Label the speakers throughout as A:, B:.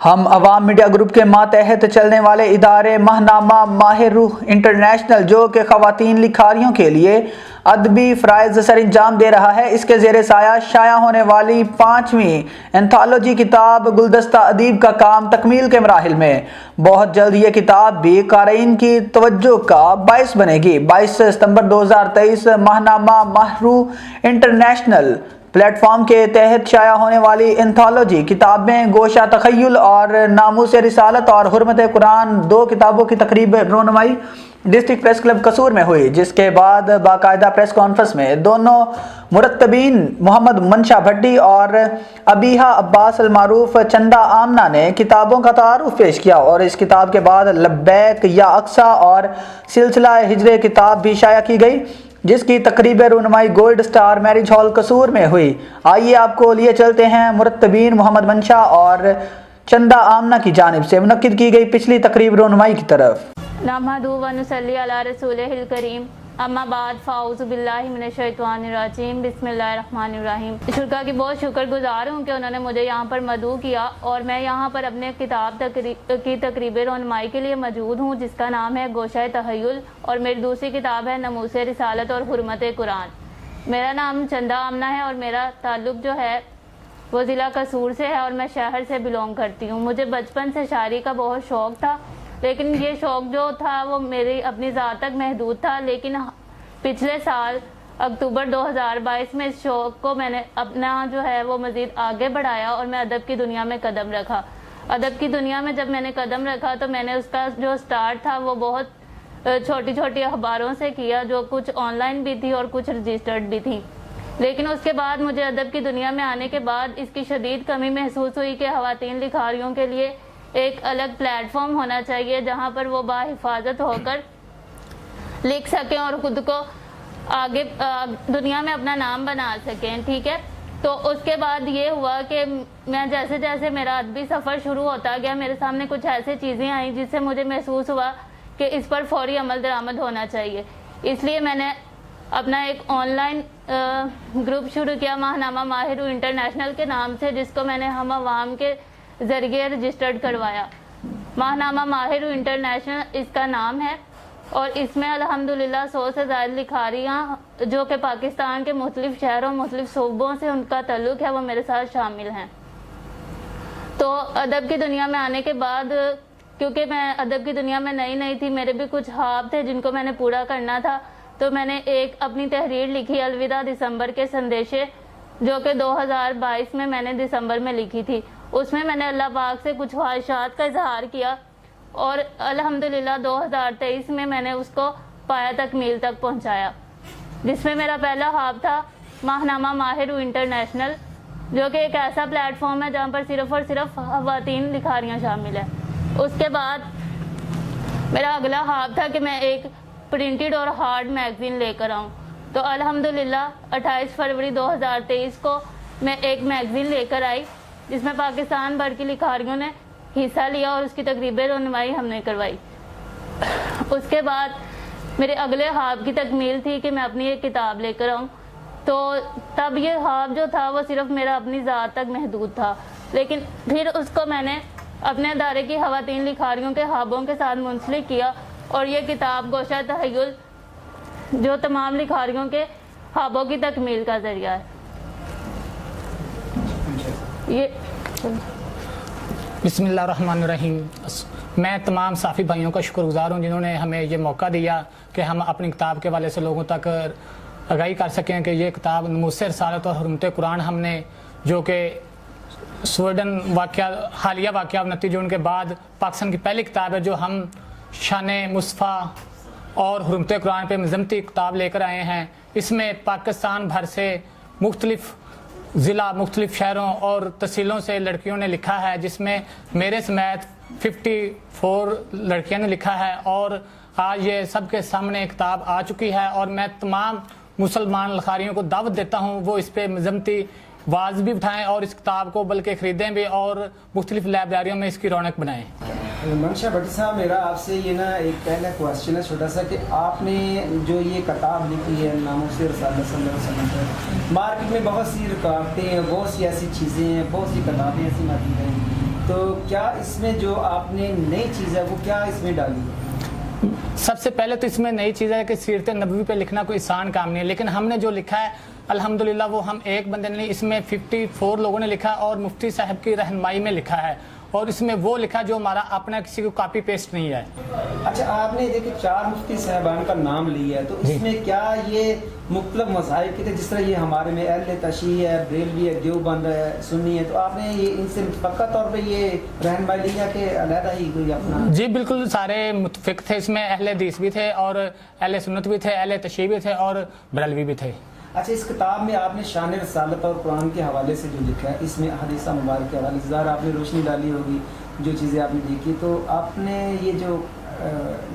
A: ہم عوام media group کے ماتحت چلنے والے ادارے ماہنامہ ماہ روح انٹرنیشنل، جو کہ خواتین لکھاریوں کے لیے ادبی فرائض سر انجام دے رہا ہے، اس کے زیر سایہ شائع ہونے والی 5ویں انتھالوجی کتاب گلدستہ ادیب کا کام تکمیل کے مراحل میں۔ بہت جلد یہ کتاب بھی قارئین کی توجہ کا باعث بنے گی۔ 22 ستمبر 2023 ماہنامہ ماہ روح انٹرنیشنل پلیٹ فارم کے تحت شائع ہونے والی انتھالوجی کتاب میں گوشہ تخیل اور ناموس رسالت اور حرمت قرآن 2 کتابوں کی تقریب رونمائی ڈسٹرکٹ پریس کلب قصور میں ہوئی، جس کے بعد باقاعدہ پریس کانفرنس میں دونوں مرتبین محمد منشا بھٹی اور ابیحہ عباس المعروف چندہ آمنہ نے کتابوں کا تعارف پیش کیا، اور اس کتاب کے بعد لبیک یا اقصی اور سلسلہ ہجر کتاب بھی شائع کی گئی، جس کی تقریب رونمائی گولڈ سٹار میرج ہال قصور میں ہوئی۔ آئیے آپ کو لیے چلتے ہیں مرتبین محمد منشا اور چندہ آمنہ کی جانب سے منعقد کی گئی پچھلی تقریب رونمائی کی طرف۔
B: نحمدہ و نصلی علی رسولہ الکریم، اما بعد، فاعوذ باللہ من الشیطان الرجیم، بسم اللہ الرحمن الرحیم۔ شرکا کی بہت شکر گزار ہوں کہ انہوں نے مجھے یہاں پر مدعو کیا، اور میں یہاں پر اپنے کتاب کی تقریب رونمائی کے لیے موجود ہوں، جس کا نام ہے گوشہ تخیل، اور میری دوسری کتاب ہے ناموس رسالت اور حرمت قرآن۔ میرا نام چندہ آمنہ ہے، اور میرا تعلق جو ہے وہ ضلع قصور سے ہے، اور میں شہر سے بلونگ کرتی ہوں۔ مجھے بچپن سے شاعری کا بہت شوق تھا، لیکن یہ شوق جو تھا وہ میری اپنی ذات تک محدود تھا، لیکن پچھلے سال اکتوبر 2022 میں اس شوق کو میں نے اپنا جو ہے وہ مزید آگے بڑھایا، اور میں ادب کی دنیا میں قدم رکھا۔ ادب کی دنیا میں جب میں نے قدم رکھا تو میں نے اس کا جو سٹارٹ تھا وہ بہت چھوٹی چھوٹی اخباروں سے کیا، جو کچھ آن لائن بھی تھی اور کچھ رجسٹرڈ بھی تھی، لیکن اس کے بعد مجھے ادب کی دنیا میں آنے کے بعد اس کی شدید کمی محسوس ہوئی کہ خواتین لکھاریوں کے لیے ایک الگ پلیٹ فارم ہونا چاہیے، جہاں پر وہ باحفاظت ہو کر لکھ سکیں اور خود کو آگے دنیا میں اپنا نام بنا سکیں، ٹھیک ہے۔ تو اس کے بعد یہ ہوا کہ میں جیسے جیسے میرا ادبی سفر شروع ہوتا گیا، میرے سامنے کچھ ایسے چیزیں آئیں جس سے مجھے محسوس ہوا کہ اس پر فوری عمل درآمد ہونا چاہیے۔ اس لیے میں نے اپنا ایک آن لائن گروپ شروع کیا ماہنامہ ماہ روح انٹرنیشنل کے نام سے، جس کو میں نے ہم عوام کے ذریعے رجسٹرڈ کروایا۔ ماہنامہ ماہ روح انٹرنیشنل اس کا نام ہے، اور اس میں الحمدللہ 100 سے زائد لکھاریاں جو کہ پاکستان کے مختلف شہروں مختلف صوبوں سے ان کا تعلق ہے، وہ میرے ساتھ شامل ہیں۔ تو ادب کی دنیا میں آنے کے بعد، کیونکہ میں ادب کی دنیا میں نئی تھی، میرے بھی کچھ خواب تھے جن کو میں نے پورا کرنا تھا، تو میں نے ایک اپنی تحریر لکھی الوداع دسمبر کے سندیشے، جو کہ 2022 میں نے دسمبر میں لکھی تھی۔ اس میں نے اللہ پاک سے کچھ خواہشات کا اظہار کیا، اور الحمدللہ 2023 میں نے اس کو پایا تکمیل تک پہنچایا، جس میں میرا پہلا خواب تھا ماہنامہ ماہ روح انٹرنیشنل، جو کہ ایک ایسا پلیٹ فارم ہے جہاں پر صرف اور صرف خواتین لکھاریاں شامل ہیں۔ اس کے بعد میرا اگلا خواب تھا کہ میں ایک پرنٹڈ اور ہارڈ میگزین لے کر آؤں، تو الحمدللہ 28 فروری 2023 کو میں ایک میگزین لے کر آئی، جس میں پاکستان بھر کی لکھاریوں نے حصہ لیا، اور اس کی تقریب رونمائی ہم نے کروائی۔ اس کے بعد میرے اگلے خواب کی تکمیل تھی کہ میں اپنی ایک کتاب لے کر آؤں، تو تب یہ خواب جو تھا وہ صرف میرا اپنی ذات تک محدود تھا، لیکن پھر اس کو میں نے اپنے ادارے کی خواتین لکھاریوں کے خوابوں کے ساتھ منسلک کیا، اور یہ کتاب گوشہ تخیل جو تمام لکھاریوں کے خوابوں کی تکمیل کا ذریعہ ہے۔ یہ
C: بسم اللہ الرحمن الرحیم۔ میں تمام صحافی بھائیوں کا شکر گزار ہوں جنہوں نے ہمیں یہ موقع دیا کہ ہم اپنی کتاب کے حوالے سے لوگوں تک آگاہی کر سکیں کہ یہ کتاب ناموس رسالت اور حرمت قرآن ہم نے، جو کہ سویڈن حالیہ واقعہ 29 جون کے بعد پاکستان کی پہلی کتاب ہے جو ہم شان مصطفیٰ اور حرمت قرآن پہ مذمتی کتاب لے کر آئے ہیں۔ اس میں پاکستان بھر سے مختلف ضلع، مختلف شہروں اور تحصیلوں سے لڑکیوں نے لکھا ہے، جس میں میرے سمیت 54 لڑکیاں نے لکھا ہے، اور آج یہ سب کے سامنے کتاب آ چکی ہے، اور میں تمام مسلمان لکھاریوں کو دعوت دیتا ہوں وہ اس پہ مذمتی واز بھی اٹھائیں اور اس کتاب کو بلکہ خریدیں بھی، اور مختلف لائبریریوں میں اس کی رونق بنائیں۔
D: منشا بھٹی صاحب، میرا آپ سے یہ ایک پہلا کوشچن ہے چھوٹا سا، کہ آپ نے جو یہ کتاب لکھی ہے ناموس رسالت صلی اللہ علیہ وسلم، مارکیٹ میں بہت سی رکاوٹیں ہیں، بہت سی ایسی چیزیں ہیں، بہت سی کتابیں ایسی موجود ہیں، تو کیا اس میں جو آپ نے نئی چیز ہے وہ کیا اس میں ڈالی ہے؟
C: سب سے پہلے تو اس میں نئی چیز ہے کہ سیرت نبوی پہ لکھنا کوئی آسان کام نہیں ہے، لیکن ہم نے جو لکھا ہے الحمدللہ وہ ہم ایک بندے نے نہیں، اس میں 54 لوگوں نے لکھا اور مفتی صاحب کی رہنمائی میں لکھا ہے، اور اس میں وہ لکھا جو ہمارا اپنا کسی کو کاپی پیسٹ نہیں ہے۔
D: اچھا، آپ نے دیکھیں 4 مفتی صاحبان کا نام لیا ہے، تو اس میں کیا یہ مختلف مذاہب کے تھے، جس طرح یہ ہمارے میں اہل تشیع ہے، بریلوی ہے، دیوبند ہے، سنی ہے، تو آپ نے یہ ان سے متفقہ طور پہ یہ رہنمائی لیا کہ علیحدہ ہی کوئی اپنا؟
C: جی بالکل، سارے متفق تھے، اس میں اہل حدیث بھی تھے اور اہل سنت بھی تھے، اہل تشیع بھی تھے اور بریلوی بھی تھے۔
D: اچھا، اس کتاب میں آپ نے شان رسالت اور قرآن کے حوالے سے جو لکھا ہے، اس میں حدیث مبارک کے حوالے سے ظاہر آپ نے روشنی ڈالی ہوگی جو چیزیں آپ نے دیکھی، تو آپ نے یہ جو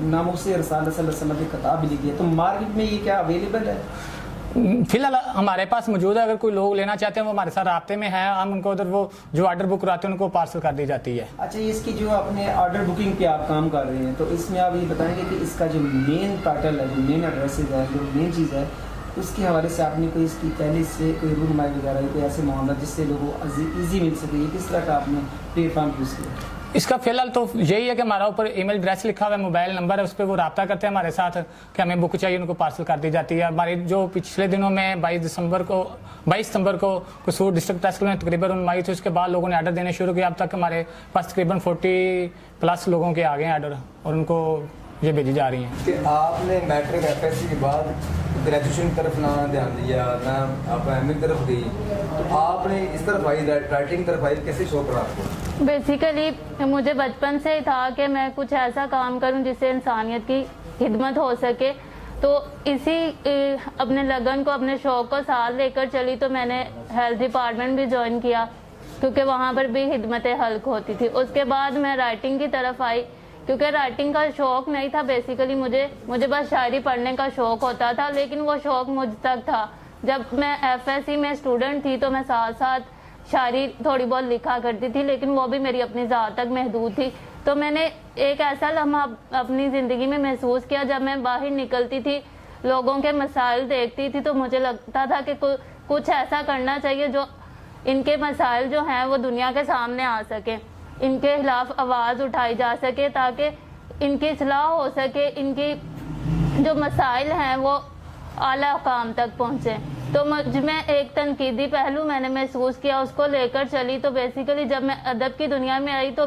D: ناموس رسالت صلی اللہ علیہ وسلم کی کتاب بھی لکھی ہے، تو مارکیٹ میں یہ کیا اویلیبل ہے؟
C: فی الحال ہمارے پاس موجود ہے، اگر کوئی لوگ لینا چاہتے ہیں وہ ہمارے ساتھ رابطے میں ہیں، ہم ان کو ادھر وہ جو آرڈر بک کراتے ہیں ان کو پارسل کر دی جاتی ہے۔
D: اچھا، اس کی جو اپنے آرڈر بکنگ پہ آپ کام کر رہے ہیں، تو اس میں آپ یہ بتائیں گے کہ اس کا جو مین ٹائٹل ہے، جو مین ایڈریسز ہے، جو مین چیز ہے، اس کے حوالے سے آپ نے کوئی اس کی پہلے سے کوئی رونمائی وغیرہ کوئی ایسے معاملہ جس سے لوگوں کو ایزی مل سکے، یہ کس طرح کا آپ نے پلیٹ فارم یوز کیا؟
C: اس کا فی الحال تو یہی ہے کہ ہمارا اوپر ای میل ایڈریس لکھا ہوا ہے، موبائل نمبر ہے، اس پہ وہ رابطہ کرتے ہیں ہمارے ساتھ کہ ہمیں بک چاہیے، ان کو پارسل کر دی جاتی ہے۔ ہماری جو پچھلے دنوں میں 22 ستمبر کو قصور ڈسٹرکٹ پریس کلب میں تقریباً رونمائی تھی، اس کے بعد لوگوں نے آرڈر دینے شروع کیا، اب تک ہمارے پاس تقریباً 40+ لوگوں کے آ گئے ہیں آرڈر، اور ان کو یہ بھیجی جا رہی ہیں۔
E: کہ آپ نے میٹرک FSC کے بعد گریجویشن کی طرف نہ دھیان دیا، نہ آپ ایم اے کی طرف گئی، تو آپ نے اس طرف آئی، رائٹنگ طرف آئی، کیسے شوق پڑا آپ کو؟
B: بیسیکلی مجھے بچپن سے ہی تھا کہ میں کچھ ایسا کام کروں جس سے انسانیت کی خدمت ہو سکے، تو اسی اپنے لگن کو، اپنے شوق کو ساتھ لے کر چلی، تو میں نے ہیلتھ ڈپارٹمنٹ بھی جوائن کیا کیونکہ وہاں پر بھی خدمت حلق ہوتی تھی۔ اس کے بعد میں رائٹنگ کی طرف آئی کیونکہ رائٹنگ کا شوق نہیں تھا، بیسیکلی مجھے بس شاعری پڑھنے کا شوق ہوتا تھا، لیکن وہ شوق مجھ تک تھا۔ جب میں FSC میں اسٹوڈنٹ تھی تو میں ساتھ ساتھ شاعری تھوڑی بہت لکھا کرتی تھی، لیکن وہ بھی میری اپنی ذات تک محدود تھی۔ تو میں نے ایک ایسا لمحہ اپنی زندگی میں محسوس کیا جب میں باہر نکلتی تھی، لوگوں کے مسائل دیکھتی تھی، تو مجھے لگتا تھا کہ کچھ ایسا کرنا چاہیے جو ان کے مسائل جو ہیں وہ دنیا کے سامنے آ سکے، ان کے خلاف آواز اٹھائی جا سکے تاکہ ان کی اصلاح ہو سکے، ان کی جو مسائل ہیں وہ اعلیٰ حکام تک پہنچیں۔ تو مجھ میں ایک تنقیدی پہلو میں نے محسوس کیا، اس کو لے کر چلی۔ تو بیسیکلی جب میں ادب کی دنیا میں آئی تو